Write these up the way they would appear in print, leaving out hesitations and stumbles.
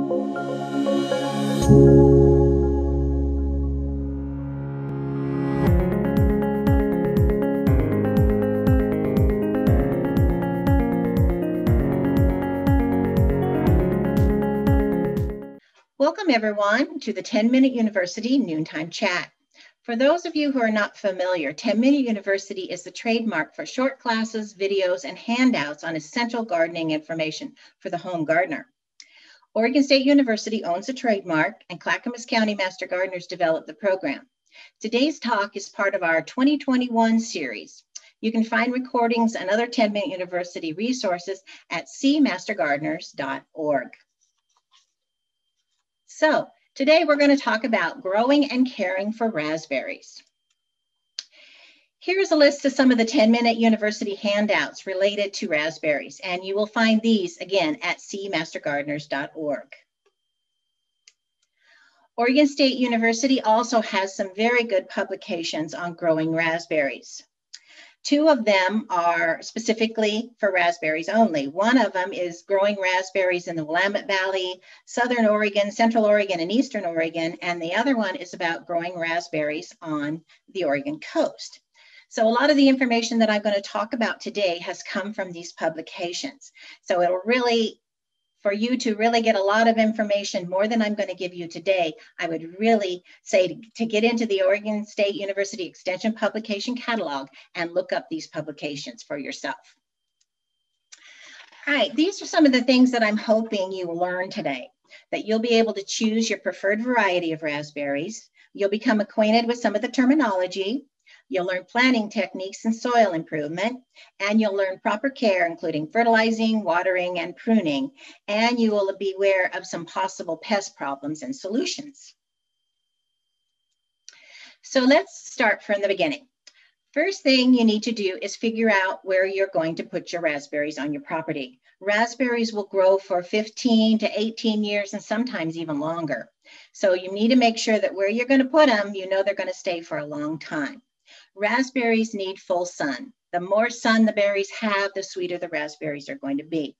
Welcome everyone to the 10-Minute University Noontime Chat. For those of you who are not familiar, 10-Minute University is the trademark for short classes, videos, and handouts on essential gardening information for the home gardener. Oregon State University owns the trademark, and Clackamas County Master Gardeners developed the program. Today's talk is part of our 2021 series. You can find recordings and other 10-Minute University resources at cmastergardeners.org. So today we're going to talk about growing and caring for raspberries. Here's a list of some of the 10-Minute University handouts related to raspberries, and you will find these again at cmastergardeners.org. Oregon State University also has some very good publications on growing raspberries. Two of them are specifically for raspberries only. One of them is growing raspberries in the Willamette Valley, Southern Oregon, Central Oregon, and Eastern Oregon. And the other one is about growing raspberries on the Oregon coast. So a lot of the information that I'm going to talk about today has come from these publications. So it'll really, for you to really get a lot of information, more than I'm going to give you today, I would really say to get into the Oregon State University Extension Publication Catalog and look up these publications for yourself. All right, these are some of the things that I'm hoping you will learn today, that you'll be able to choose your preferred variety of raspberries. You'll become acquainted with some of the terminology. You'll learn planting techniques and soil improvement, and you'll learn proper care, including fertilizing, watering, and pruning, and you will be aware of some possible pest problems and solutions. So let's start from the beginning. First thing you need to do is figure out where you're going to put your raspberries on your property. Raspberries will grow for 15 to 18 years and sometimes even longer. So you need to make sure that where you're going to put them, you know they're going to stay for a long time. Raspberries need full sun. The more sun the berries have, the sweeter the raspberries are going to be.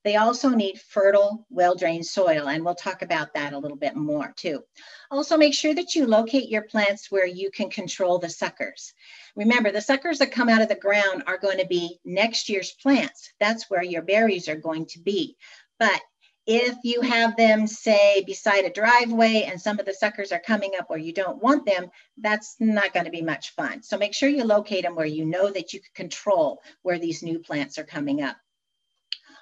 They also need fertile, well-drained soil, and we'll talk about that a little bit more too. Also, make sure that you locate your plants where you can control the suckers. Remember, the suckers that come out of the ground are going to be next year's plants. That's where your berries are going to be. But if you have them, say, beside a driveway and some of the suckers are coming up where you don't want them, that's not going to be much fun. So make sure you locate them where you know that you can control where these new plants are coming up.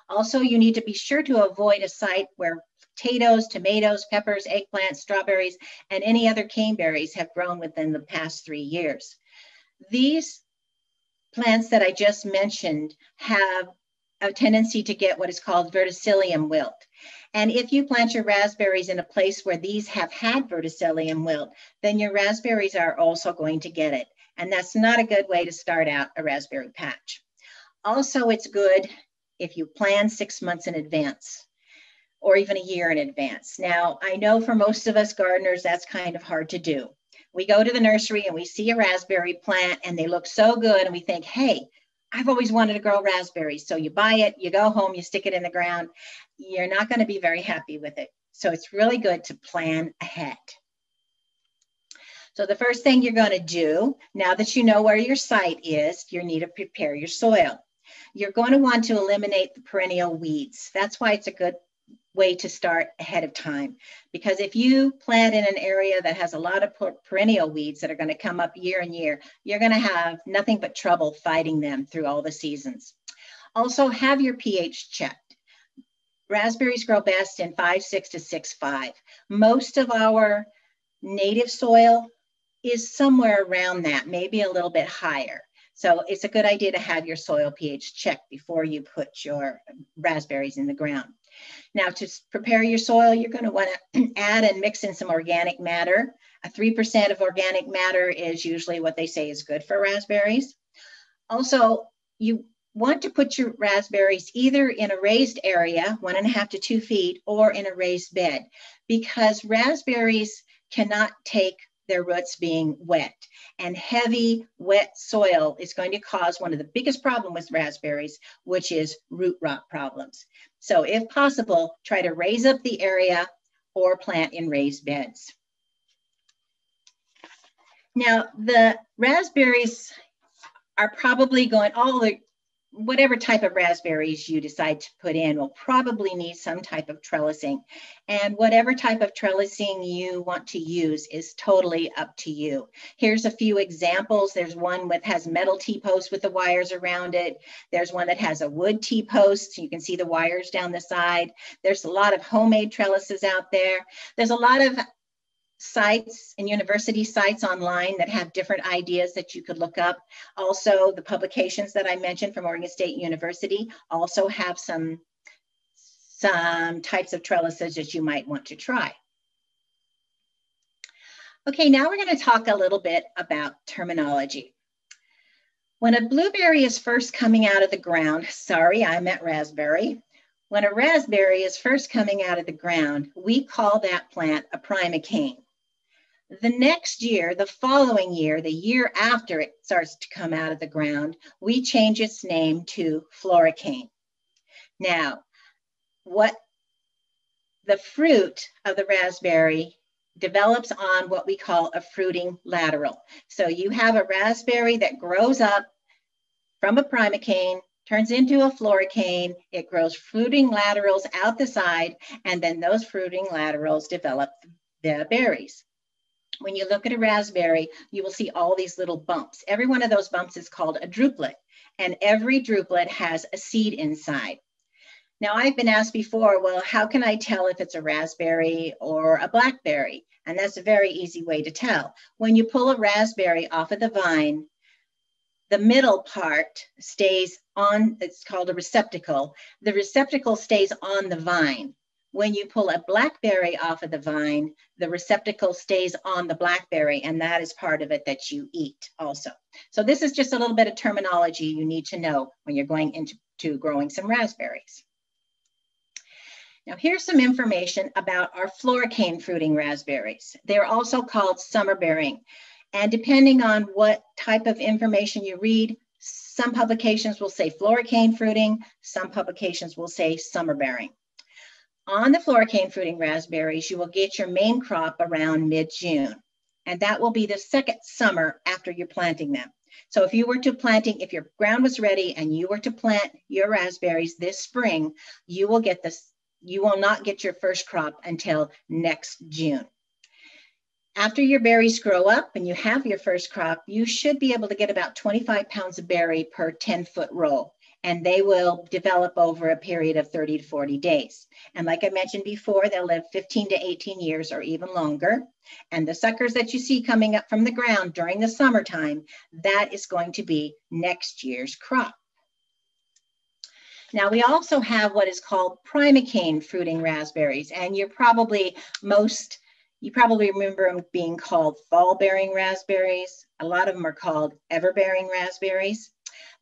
Also, you need to be sure to avoid a site where potatoes, tomatoes, peppers, eggplants, strawberries, and any other caneberries have grown within the past 3 years. These plants that I just mentioned have a tendency to get what is called verticillium wilt. And if you plant your raspberries in a place where these have had verticillium wilt, then your raspberries are also going to get it. And that's not a good way to start out a raspberry patch. Also, it's good if you plan 6 months in advance or even a year in advance. Now, I know for most of us gardeners, that's kind of hard to do. We go to the nursery and we see a raspberry plant and they look so good and we think, hey, I've always wanted to grow raspberries. So you buy it, you go home, you stick it in the ground. You're not going to be very happy with it. So it's really good to plan ahead. So the first thing you're going to do, now that you know where your site is, you need to prepare your soil. You're going to want to eliminate the perennial weeds. That's why it's a good way to start ahead of time. Because if you plant in an area that has a lot of perennial weeds that are going to come up year and year, you're going to have nothing but trouble fighting them through all the seasons. Also, have your pH checked. Raspberries grow best in 5.6 to 6.5. Most of our native soil is somewhere around that, maybe a little bit higher. So it's a good idea to have your soil pH checked before you put your raspberries in the ground. Now, to prepare your soil, you're going to want to add and mix in some organic matter. 3% of organic matter is usually what they say is good for raspberries. Also, you want to put your raspberries either in a raised area, 1.5 to 2 feet, or in a raised bed, because raspberries cannot take their roots being wet. And heavy, wet soil is going to cause one of the biggest problems with raspberries, which is root rot problems. So if possible, try to raise up the area or plant in raised beds. Now, the raspberries are probably going, whatever type of raspberries you decide to put in will probably need some type of trellising. And whatever type of trellising you want to use is totally up to you. Here's a few examples. There's one that has metal T-posts with the wires around it. There's one that has a wood T-post. You can see the wires down the side. There's a lot of homemade trellises out there. There's a lot of sites and university sites online that have different ideas that you could look up. Also, the publications that I mentioned from Oregon State University also have some types of trellises that you might want to try. Okay, now we're going to talk a little bit about terminology. When a blueberry is first coming out of the ground, sorry, I meant raspberry. When a raspberry is first coming out of the ground, we call that plant a primocane. The next year, the following year, the year after it starts to come out of the ground, we change its name to floricane. Now, the fruit of the raspberry develops on what we call a fruiting lateral. So you have a raspberry that grows up from a primocane, turns into a floricane, it grows fruiting laterals out the side, and then those fruiting laterals develop the berries. When you look at a raspberry, you will see all these little bumps. Every one of those bumps is called a druplet, and every druplet has a seed inside. Now, I've been asked before, well, how can I tell if it's a raspberry or a blackberry? And that's a very easy way to tell. When you pull a raspberry off of the vine, the middle part stays on, it's called a receptacle. The receptacle stays on the vine. When you pull a blackberry off of the vine, the receptacle stays on the blackberry, and that is part of it that you eat also. So this is just a little bit of terminology you need to know when you're going into growing some raspberries. Now here's some information about our floricane fruiting raspberries. They're also called summer bearing. And depending on what type of information you read, some publications will say floricane fruiting, some publications will say summer bearing. On the floricane fruiting raspberries, you will get your main crop around mid-June, and that will be the second summer after you're planting them. So if your ground was ready and you were to plant your raspberries this spring, you will not get your first crop until next June. After your berries grow up and you have your first crop, you should be able to get about 25 pounds of berry per 10-foot row. And they will develop over a period of 30 to 40 days. And like I mentioned before, they'll live 15 to 18 years or even longer. And the suckers that you see coming up from the ground during the summertime, that is going to be next year's crop. Now we also have what is called primocane fruiting raspberries. And you probably remember them being called fall-bearing raspberries. A lot of them are called ever-bearing raspberries.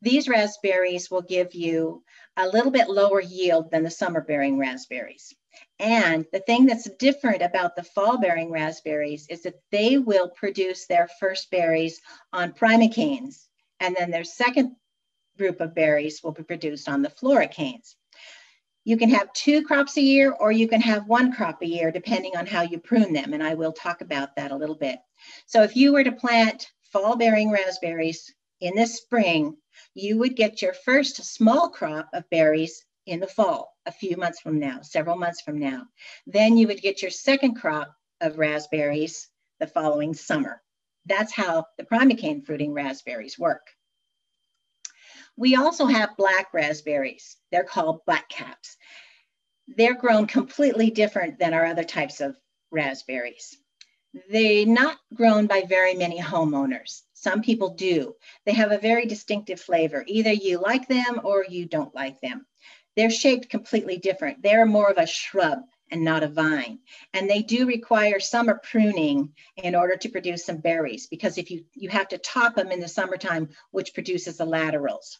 These raspberries will give you a little bit lower yield than the summer-bearing raspberries. And the thing that's different about the fall-bearing raspberries is that they will produce their first berries on primocanes, and then their second group of berries will be produced on the floricanes. You can have 2 crops a year, or you can have 1 crop a year, depending on how you prune them, and I will talk about that a little bit. So if you were to plant fall-bearing raspberries in the spring, you would get your first small crop of berries in the fall, a few months from now, several months from now. Then you would get your second crop of raspberries the following summer. That's how the primocane fruiting raspberries work. We also have black raspberries. They're called blackcaps. They're grown completely different than our other types of raspberries. They're not grown by very many homeowners. Some people do. They have a very distinctive flavor. Either you like them or you don't like them. They're shaped completely different. They're more of a shrub and not a vine. And they do require summer pruning in order to produce some berries, because if you have to top them in the summertime, which produces the laterals.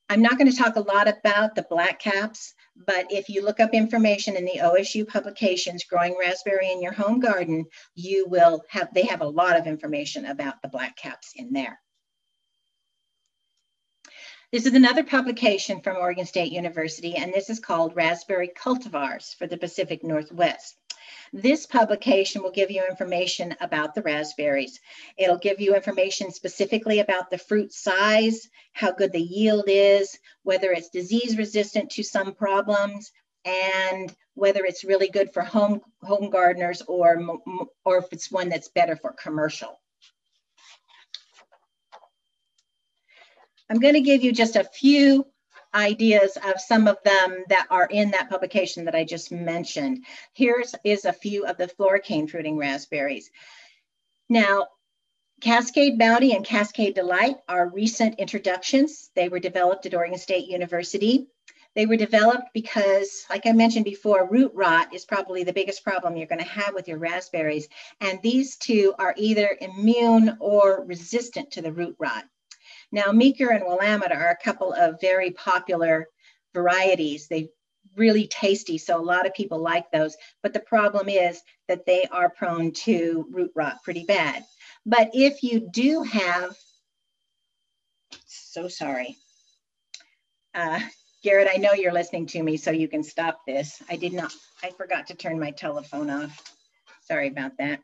I'm not going to talk a lot about the black caps, but if you look up information in the OSU publications, Growing Raspberry in Your Home Garden, they have a lot of information about the black caps in there. This is another publication from Oregon State University, and this is called Raspberry Cultivars for the Pacific Northwest. This publication will give you information about the raspberries. It'll give you information specifically about the fruit size, how good the yield is, whether it's disease resistant to some problems, and whether it's really good for home gardeners or if it's one that's better for commercial. I'm going to give you just a few ideas of some of them that are in that publication that I just mentioned. Here's a few of the floricane fruiting raspberries. Now, Cascade Bounty and Cascade Delight are recent introductions. They were developed at Oregon State University. They were developed because, like I mentioned before, root rot is probably the biggest problem you're going to have with your raspberries. And these two are either immune or resistant to the root rot. Now, Meeker and Willamette are a couple of very popular varieties. They're really tasty, so a lot of people like those. But the problem is that they are prone to root rot pretty bad. But if you do have, so sorry. Garrett, I know you're listening to me, so you can stop this. I forgot to turn my telephone off. Sorry about that.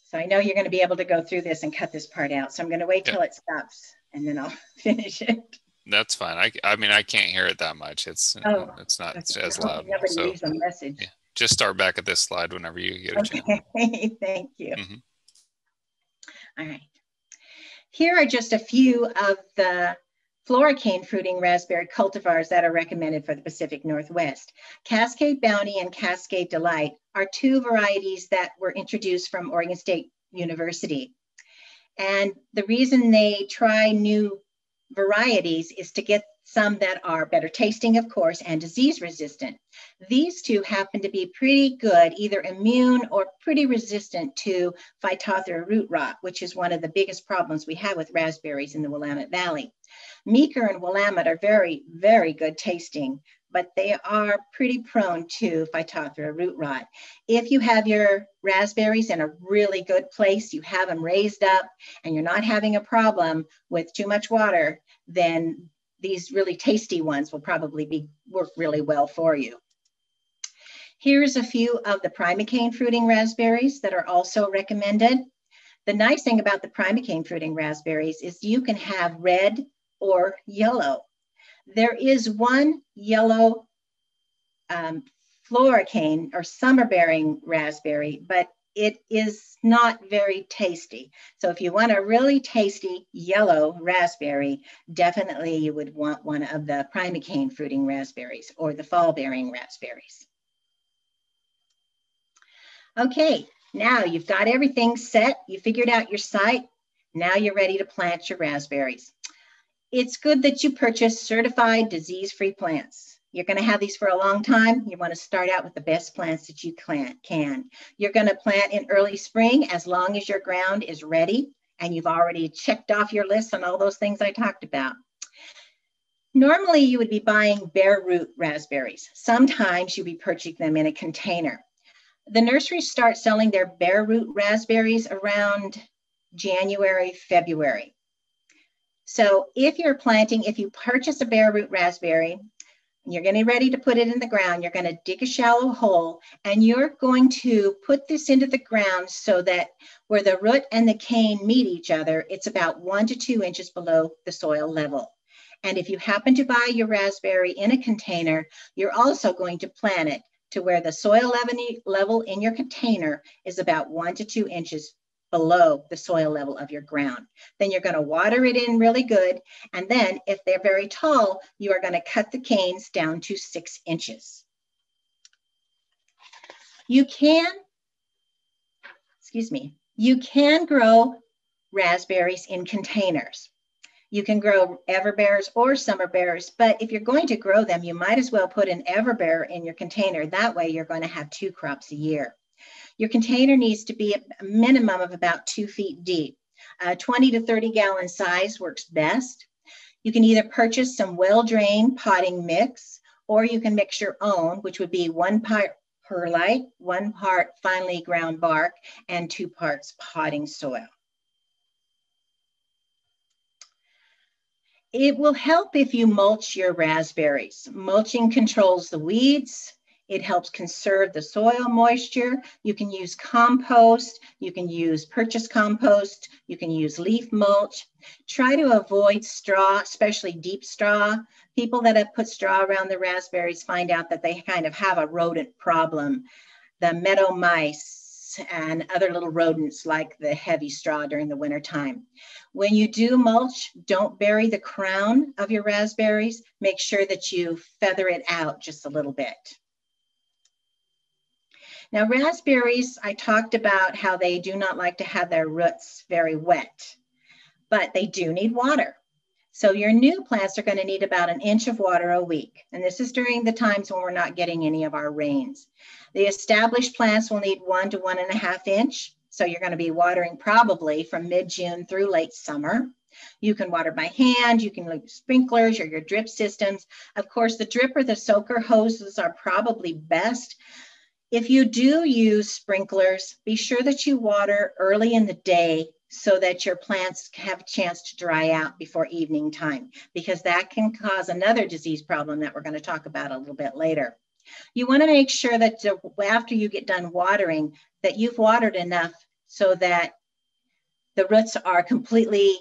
So I know you're going to be able to go through this and cut this part out. So I'm going to wait till it stops and then I'll finish it. That's fine. I mean, I can't hear it that much. It's not as loud. So leaves a message. Yeah, just start back at this slide whenever you get a chance. Okay, thank you. All right. Here are just a few of the floricane fruiting raspberry cultivars that are recommended for the Pacific Northwest. Cascade Bounty and Cascade Delight are two varieties that were introduced from Oregon State University. And the reason they try new varieties is to get some that are better tasting, of course, and disease resistant. These two happen to be pretty good, either immune or pretty resistant to Phytophthora root rot, which is one of the biggest problems we have with raspberries in the Willamette Valley. Meeker and Willamette are very, very good tasting, but they are pretty prone to Phytophthora root rot. If you have your raspberries in a really good place, you have them raised up, and you're not having a problem with too much water, then these really tasty ones will probably work really well for you. Here's a few of the primocane fruiting raspberries that are also recommended. The nice thing about the primocane fruiting raspberries is you can have red or yellow. There is one yellow floricane or summer bearing raspberry, but it is not very tasty. So if you want a really tasty yellow raspberry, definitely you would want one of the primocane fruiting raspberries or the fall bearing raspberries. Okay, now you've got everything set. You figured out your site. Now you're ready to plant your raspberries. It's good that you purchase certified disease-free plants. You're going to have these for a long time. You want to start out with the best plants that you can. You're going to plant in early spring as long as your ground is ready and you've already checked off your list on all those things I talked about. Normally, you would be buying bare root raspberries. Sometimes you'll be purchasing them in a container. The nurseries start selling their bare root raspberries around January, February. So if you purchase a bare root raspberry, you're getting ready to put it in the ground, you're going to dig a shallow hole, and you're going to put this into the ground so that where the root and the cane meet each other, it's about 1 to 2 inches below the soil level. And if you happen to buy your raspberry in a container, you're also going to plant it to where the soil level in your container is about 1 to 2 inches below the soil level of your ground. Then you're going to water it in really good. And then if they're very tall, you are going to cut the canes down to 6 inches. You can grow raspberries in containers. You can grow everbears or summer bears, but if you're going to grow them, you might as well put an everbear in your container. That way you're going to have 2 crops a year. Your container needs to be a minimum of about 2 feet deep. 20 to 30 gallon size works best. You can either purchase some well-drained potting mix, or you can mix your own, which would be 1 part perlite, 1 part finely ground bark, and 2 parts potting soil. It will help if you mulch your raspberries. Mulching controls the weeds. It helps conserve the soil moisture. You can use compost. You can use purchased compost. You can use leaf mulch. Try to avoid straw, especially deep straw. People that have put straw around the raspberries find out that they kind of have a rodent problem. The meadow mice and other little rodents like the heavy straw during the winter time. When you do mulch, don't bury the crown of your raspberries. Make sure that you feather it out just a little bit. Now, raspberries, I talked about how they do not like to have their roots very wet, but they do need water. So your new plants are going to need about 1 inch of water a week. And this is during the times when we're not getting any of our rains. The established plants will need 1 to 1.5 inch. So you're going to be watering probably from mid-June through late summer. You can water by hand, you can use sprinklers or your drip systems. Of course, the drip or the soaker hoses are probably best. If you do use sprinklers, be sure that you water early in the day so that your plants have a chance to dry out before evening time, because that can cause another disease problem that we're going to talk about a little bit later. You want to make sure that after you get done watering, that you've watered enough so that the roots are completely,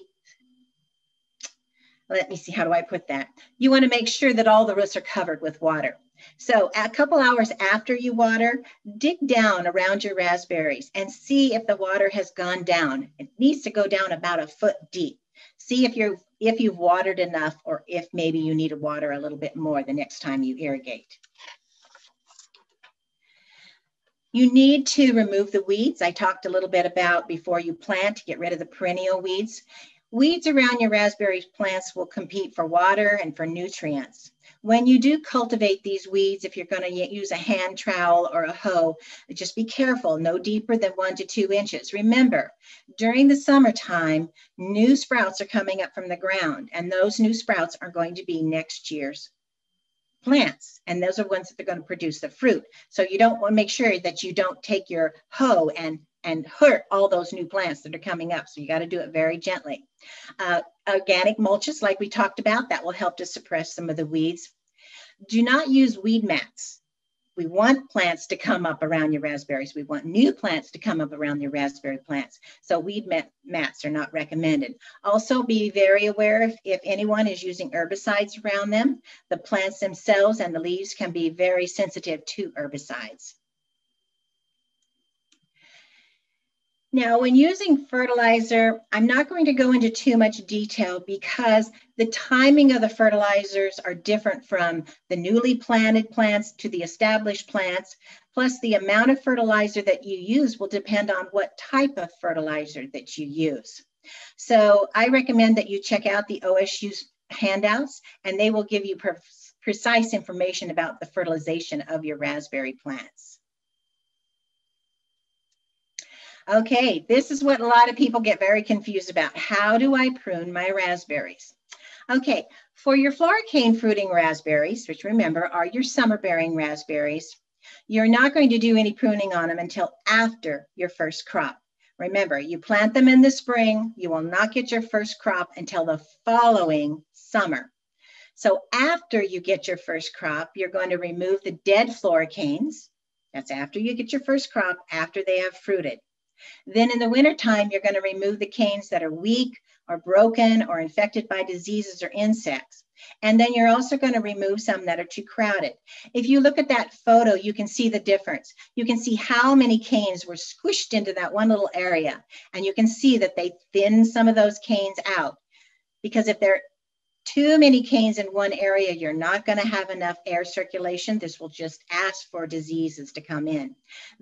let me see, how do I put that? You want to make sure that all the roots are covered with water. So a couple hours after you water, dig down around your raspberries and see if the water has gone down. It needs to go down about 1 foot deep. See if you've watered enough, or if maybe you need to water a little bit more the next time you irrigate. You need to remove the weeds. I talked a little bit about before you plant to get rid of the perennial weeds. Weeds around your raspberry plants will compete for water and for nutrients. When you do cultivate these weeds, if you're going to use a hand trowel or a hoe, just be careful, no deeper than 1 to 2 inches. Remember, during the summertime, new sprouts are coming up from the ground, and those new sprouts are going to be next year's plants, and those are ones that are going to produce the fruit. So you don't want to make sure that you don't take your hoe and hurt all those new plants that are coming up. So you got to do it very gently. Organic mulches, like we talked about, that will help to suppress some of the weeds. Do not use weed mats. We want plants to come up around your raspberries. We want new plants to come up around your raspberry plants. So weed mats are not recommended. Also be very aware if anyone is using herbicides around them. The plants themselves and the leaves can be very sensitive to herbicides. Now, when using fertilizer, I'm not going to go into too much detail because the timing of the fertilizers are different from the newly planted plants to the established plants. Plus, the amount of fertilizer that you use will depend on what type of fertilizer that you use. So I recommend that you check out the OSU's handouts, and they will give you precise information about the fertilization of your raspberry plants. Okay, this is what a lot of people get very confused about. How do I prune my raspberries? Okay, for your floricane fruiting raspberries, which remember are your summer-bearing raspberries, you're not going to do any pruning on them until after your first crop. Remember, you plant them in the spring, you will not get your first crop until the following summer. So after you get your first crop, you're going to remove the dead floricanes. That's after you get your first crop, after they have fruited. Then in the wintertime, you're going to remove the canes that are weak or broken or infected by diseases or insects. And then you're also going to remove some that are too crowded. If you look at that photo, you can see the difference. You can see how many canes were squished into that one little area. And you can see that they thin some of those canes out. Because if there are too many canes in one area, you're not going to have enough air circulation. This will just ask for diseases to come in.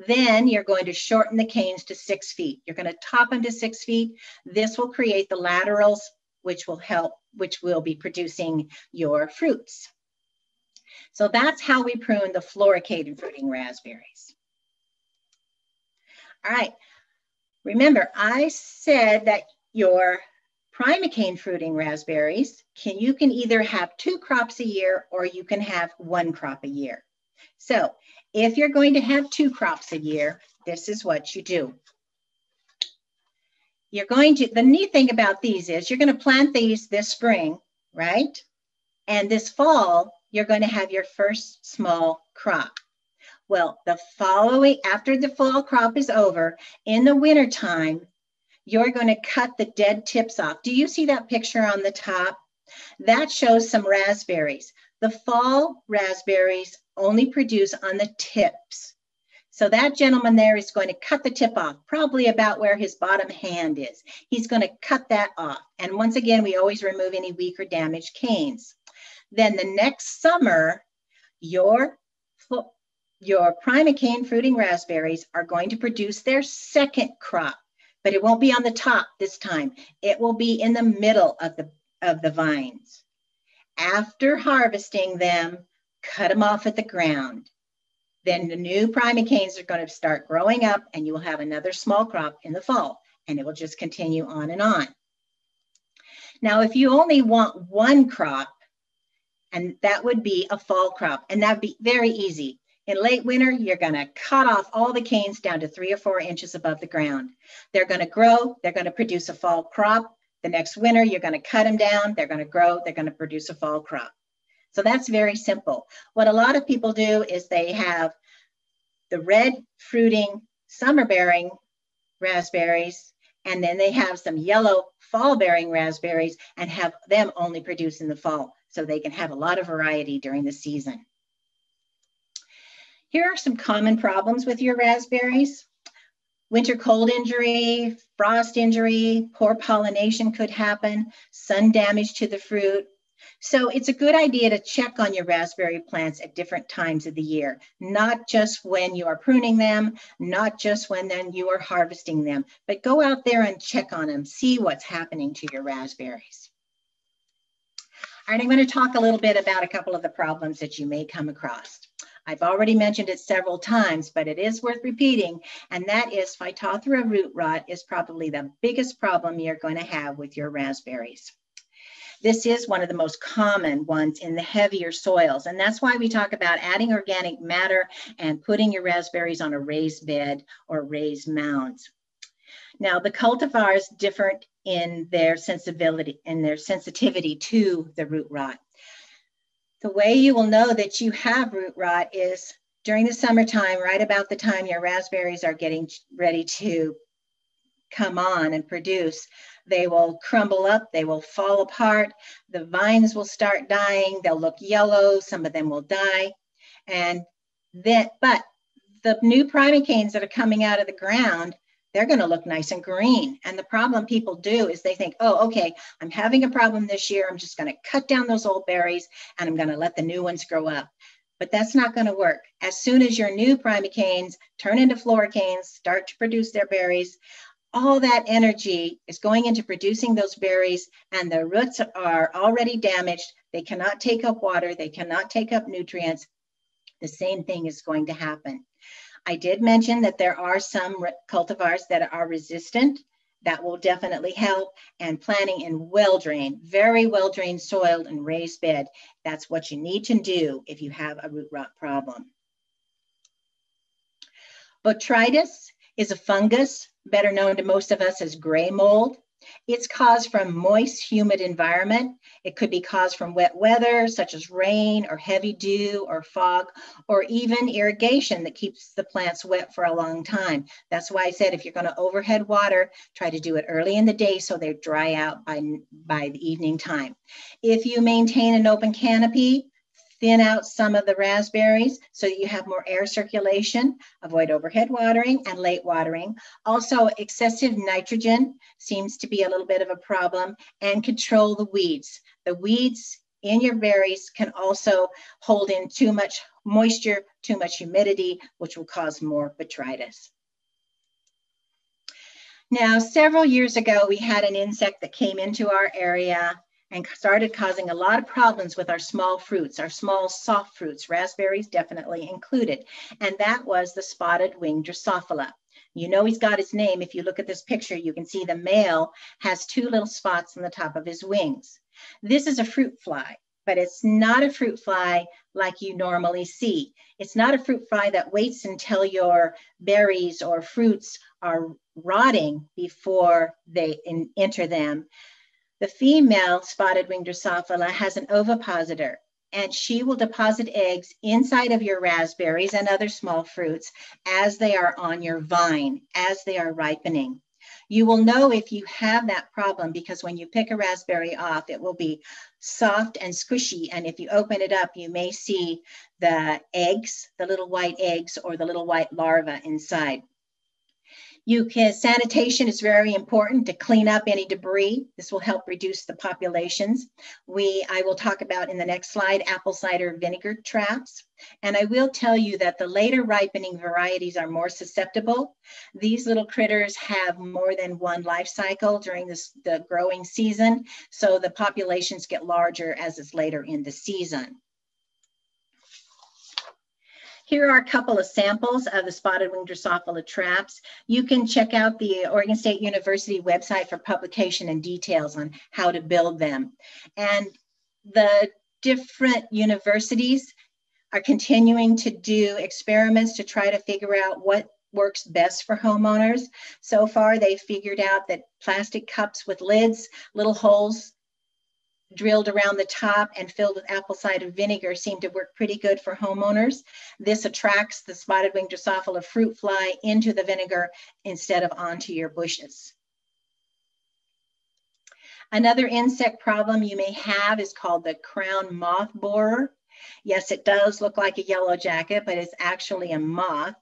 Then you're going to shorten the canes to 6 feet. You're going to top them to 6 feet. This will create the laterals, which will be producing your fruits. So that's how we prune the floricated fruiting raspberries. All right. Remember, I said that your primocane fruiting raspberries, you can either have 2 crops a year or you can have 1 crop a year. So if you're going to have 2 crops a year, this is what you do. The neat thing about these is you're going to plant these this spring, right? And this fall, you're going to have your first small crop. Well, after the fall crop is over, in the wintertime, you're going to cut the dead tips off. Do you see that picture on the top? That shows some raspberries. The fall raspberries only produce on the tips. So that gentleman there is going to cut the tip off, probably about where his bottom hand is. He's going to cut that off. And once again, we always remove any weak or damaged canes. Then the next summer, your primocane fruiting raspberries are going to produce their second crop, but it won't be on the top this time. It will be in the middle of the vines. After harvesting them, cut them off at the ground. Then the new primocanes are going to start growing up and you will have another small crop in the fall, and it will just continue on and on. Now, if you only want one crop, and that would be a fall crop, and that'd be very easy. In late winter, you're going to cut off all the canes down to 3 or 4 inches above the ground. They're going to grow, they're going to produce a fall crop. The next winter, you're going to cut them down, they're going to grow, they're going to produce a fall crop. So that's very simple. What a lot of people do is they have the red fruiting summer bearing raspberries, and then they have some yellow fall bearing raspberries and have them only produce in the fall, so they can have a lot of variety during the season. Here are some common problems with your raspberries. Winter cold injury, frost injury, poor pollination could happen, sun damage to the fruit. So it's a good idea to check on your raspberry plants at different times of the year, not just when you are pruning them, not just when then you are harvesting them, but go out there and check on them, see what's happening to your raspberries. All right, I'm going to talk a little bit about a couple of the problems that you may come across. I've already mentioned it several times, but it is worth repeating, and that is Phytophthora root rot is probably the biggest problem you're going to have with your raspberries. This is one of the most common ones in the heavier soils, and that's why we talk about adding organic matter and putting your raspberries on a raised bed or raised mounds. Now, the cultivars differ in their sensitivity to the root rot. The way you will know that you have root rot is during the summertime, right about the time your raspberries are getting ready to come on and produce. They will crumble up, they will fall apart, the vines will start dying, they'll look yellow, some of them will die. But the new primocanes that are coming out of the ground, they're going to look nice and green. And the problem people do is they think, oh, okay, I'm having a problem this year. I'm just going to cut down those old berries and I'm going to let the new ones grow up. But that's not going to work. As soon as your new primocanes turn into floricanes, start to produce their berries, all that energy is going into producing those berries, and the roots are already damaged. They cannot take up water. They cannot take up nutrients. The same thing is going to happen. I did mention that there are some cultivars that are resistant. That will definitely help. And planting in well-drained, very well-drained soil and raised bed. That's what you need to do if you have a root rot problem. Botrytis is a fungus, better known to most of us as gray mold. It's caused from moist, humid environment. It could be caused from wet weather, such as rain or heavy dew or fog, or even irrigation that keeps the plants wet for a long time. That's why I said if you're going to overhead water, try to do it early in the day so they dry out by the evening time. If you maintain an open canopy, thin out some of the raspberries so that you have more air circulation. Avoid overhead watering and late watering. Also, excessive nitrogen seems to be a little bit of a problem, and control the weeds. The weeds in your berries can also hold in too much moisture, too much humidity, which will cause more botrytis. Now, several years ago, we had an insect that came into our area and started causing a lot of problems with our small fruits, our small soft fruits, raspberries definitely included. And that was the spotted Wingdrosophila. You know he's got his name. If you look at this picture, you can see the male has 2 little spots on the top of his wings. This is a fruit fly, but it's not a fruit fly like you normally see. It's not a fruit fly that waits until your berries or fruits are rotting before they enter them. The female spotted winged Drosophila has an ovipositor, and she will deposit eggs inside of your raspberries and other small fruits as they are on your vine, as they are ripening. You will know if you have that problem because when you pick a raspberry off, it will be soft and squishy. And if you open it up, you may see the eggs, the little white eggs or the little white larva inside. Sanitation is very important to clean up any debris. This will help reduce the populations. I will talk about in the next slide, apple cider vinegar traps. And I will tell you that the later ripening varieties are more susceptible. These little critters have more than one life cycle during the growing season. So the populations get larger as it's later in the season. Here are a couple of samples of the spotted winged Drosophila traps. You can check out the Oregon State University website for publication and details on how to build them. And the different universities are continuing to do experiments to try to figure out what works best for homeowners. So far, they've figured out that plastic cups with lids, little holes drilled around the top and filled with apple cider vinegar seem to work pretty good for homeowners. This attracts the spotted winged Drosophila fruit fly into the vinegar instead of onto your bushes. Another insect problem you may have is called the crown moth borer. Yes, it does look like a yellow jacket, but it's actually a moth.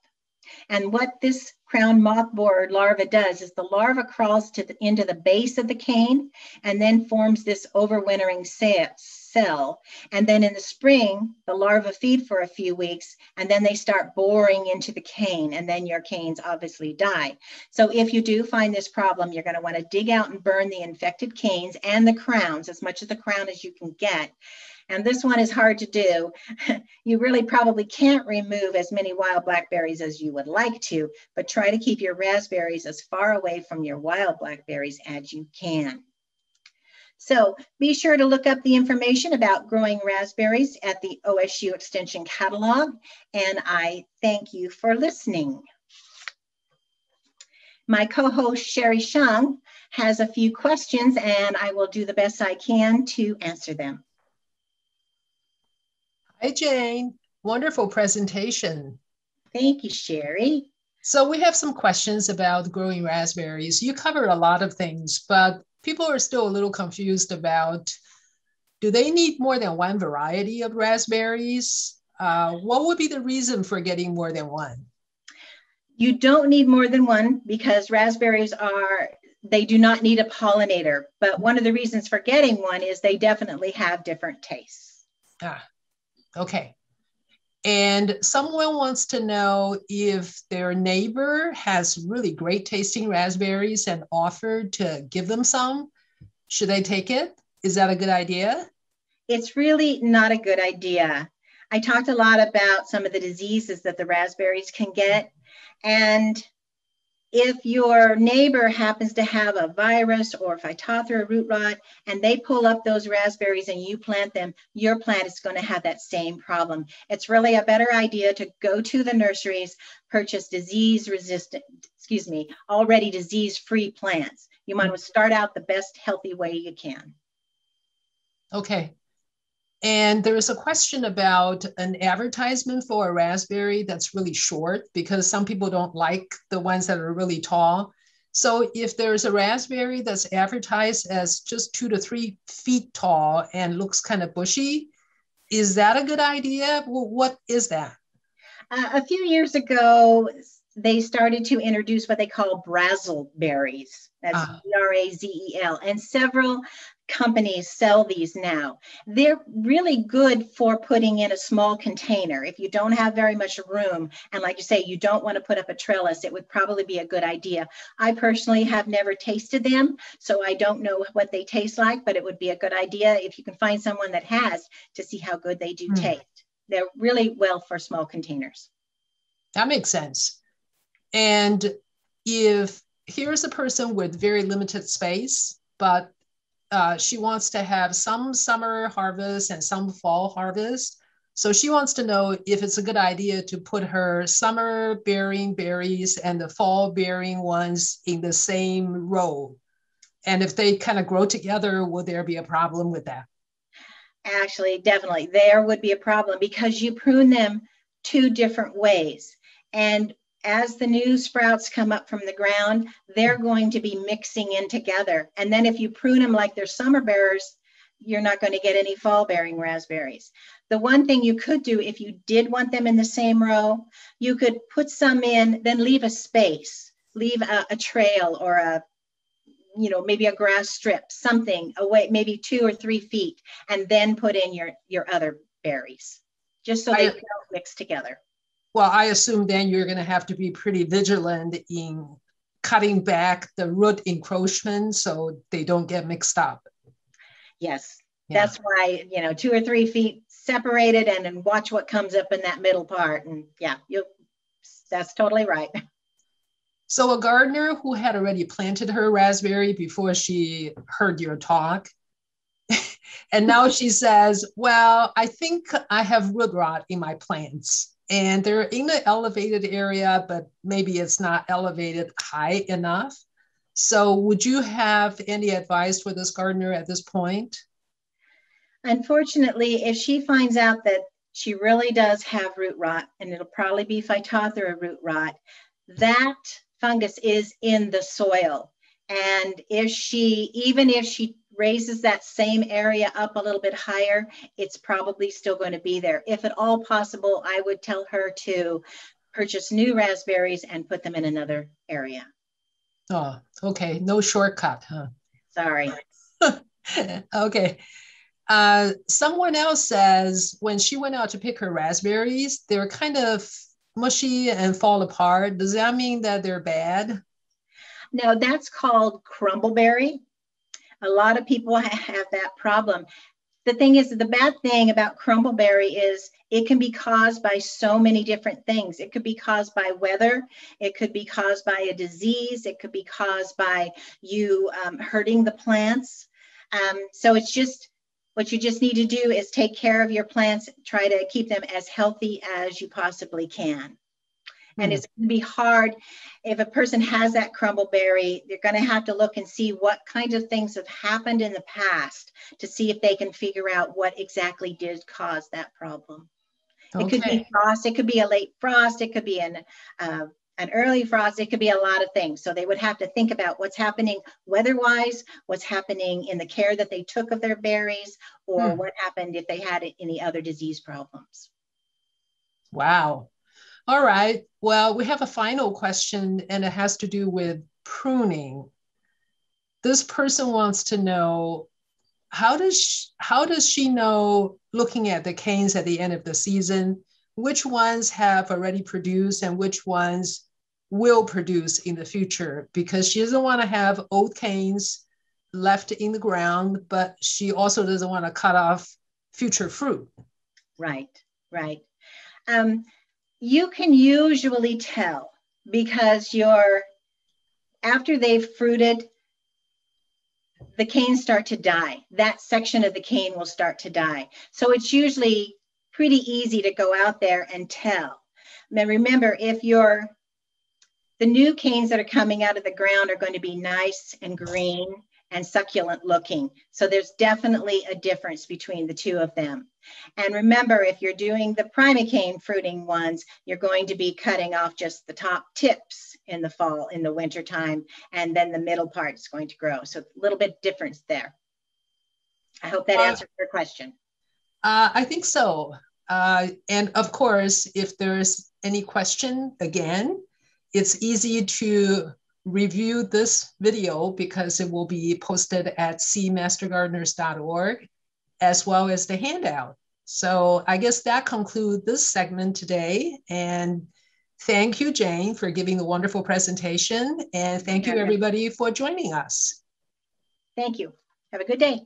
And what this crown moth borer larva does is the larva crawls into the base of the cane and then forms this overwintering cell. And then in the spring, the larvae feed for a few weeks and then they start boring into the cane and then your canes obviously die. So if you do find this problem, you're going to want to dig out and burn the infected canes and the crowns, as much of the crown as you can get. And this one is hard to do. You really probably can't remove as many wild blackberries as you would like to, but try to keep your raspberries as far away from your wild blackberries as you can. So be sure to look up the information about growing raspberries at the OSU Extension Catalog, and I thank you for listening. My co-host Sherry Shung has a few questions, and I will do the best I can to answer them. Hi, Jane. Wonderful presentation. Thank you, Sherry. So we have some questions about growing raspberries. You covered a lot of things, but people are still a little confused about, do they need more than one variety of raspberries? What would be the reason for getting more than one? You don't need more than one because raspberries they do not need a pollinator. But one of the reasons for getting one is they definitely have different tastes. Okay. And someone wants to know if their neighbor has really great tasting raspberries and offered to give them some. Should they take it? Is that a good idea? It's really not a good idea. I talked a lot about some of the diseases that the raspberries can get. And if your neighbor happens to have a virus or Phytophthora root rot and they pull up those raspberries and you plant them, your plant is going to have that same problem. It's really a better idea to go to the nurseries, purchase already disease-free plants. You might as well start out the best healthy way you can. Okay. And there is a question about an advertisement for a raspberry that's really short because some people don't like the ones that are really tall. So if there's a raspberry that's advertised as just 2 to 3 feet tall and looks kind of bushy, is that a good idea? Well, what is that? A few years ago, they started to introduce what they call brazelberries. That's B-R-A-Z-E-L. And several companies sell these now. They're really good for putting in a small container. If you don't have very much room, and like you say, you don't want to put up a trellis, it would probably be a good idea. I personally have never tasted them, so I don't know what they taste like, but it would be a good idea if you can find someone that has to see how good they do taste. They're really well for small containers. That makes sense. And if here's a person with very limited space, but she wants to have some summer harvest and some fall harvest. So she wants to know if it's a good idea to put her summer bearing berries and the fall bearing ones in the same row. And if they kind of grow together, will there be a problem with that? Actually, definitely, there would be a problem because you prune them two different ways. And as the new sprouts come up from the ground, they're going to be mixing in together. And then if you prune them like they're summer bearers, you're not going to get any fall bearing raspberries. The one thing you could do if you did want them in the same row, you could put some in, then leave a space, leave a trail or a, you know, maybe a grass strip, something away, maybe 2 or 3 feet, and then put in your other berries, just so they don't mix together. Well, I assume then you're going to have to be pretty vigilant in cutting back the root encroachment so they don't get mixed up. Yes, that's why, you know, 2 or 3 feet separated, and then watch what comes up in that middle part. And yeah, that's totally right. So a gardener who had already planted her raspberry before she heard your talk, and now she says, well, I think I have root rot in my plants. And they're in an elevated area, but maybe it's not elevated high enough. So would you have any advice for this gardener at this point? Unfortunately, if she finds out that she really does have root rot, and it'll probably be Phytophthora root rot, that fungus is in the soil. And even if she raises that same area up a little bit higher, it's probably still going to be there. If at all possible, I would tell her to purchase new raspberries and put them in another area. Oh, okay. No shortcut, huh? Sorry. Okay. Someone else says when she went out to pick her raspberries, they were kind of mushy and fall apart. Does that mean that they're bad? No, that's called crumbleberry. A lot of people have that problem. The thing is, the bad thing about crumbleberry is it can be caused by so many different things. It could be caused by weather. It could be caused by a disease. It could be caused by you hurting the plants. So it's just, what you just need to do is take care of your plants, try to keep them as healthy as you possibly can. And it's going to be hard if a person has that crumbleberry. They're going to have to look and see what kinds of things have happened in the past to see if they can figure out what exactly did cause that problem. Okay. It could be frost. It could be a late frost. It could be an early frost. It could be a lot of things. So they would have to think about what's happening weather-wise, what's happening in the care that they took of their berries, or what happened if they had any other disease problems. Wow. All right. Well, we have a final question, and it has to do with pruning. This person wants to know, how does she know, looking at the canes at the end of the season, which ones have already produced and which ones will produce in the future? Because she doesn't want to have old canes left in the ground, but she also doesn't want to cut off future fruit. Right, right. You can usually tell because after they've fruited, the canes start to die. That section of the cane will start to die. So it's usually pretty easy to go out there and tell. Now remember, the new canes that are coming out of the ground are going to be nice and green and succulent looking. So there's definitely a difference between the two of them. And remember, if you're doing the primocane fruiting ones, you're going to be cutting off just the top tips in the fall, in the winter time, and then the middle part is going to grow. So a little bit difference there. I hope that answers your question. I think so. And of course, if there's any question, again, it's easy to review this video because it will be posted at cmastergardeners.org, as well as the handout. So I guess that concludes this segment today. And thank you, Jane, for giving the wonderful presentation. And thank you, everybody, for joining us. Thank you. Have a good day.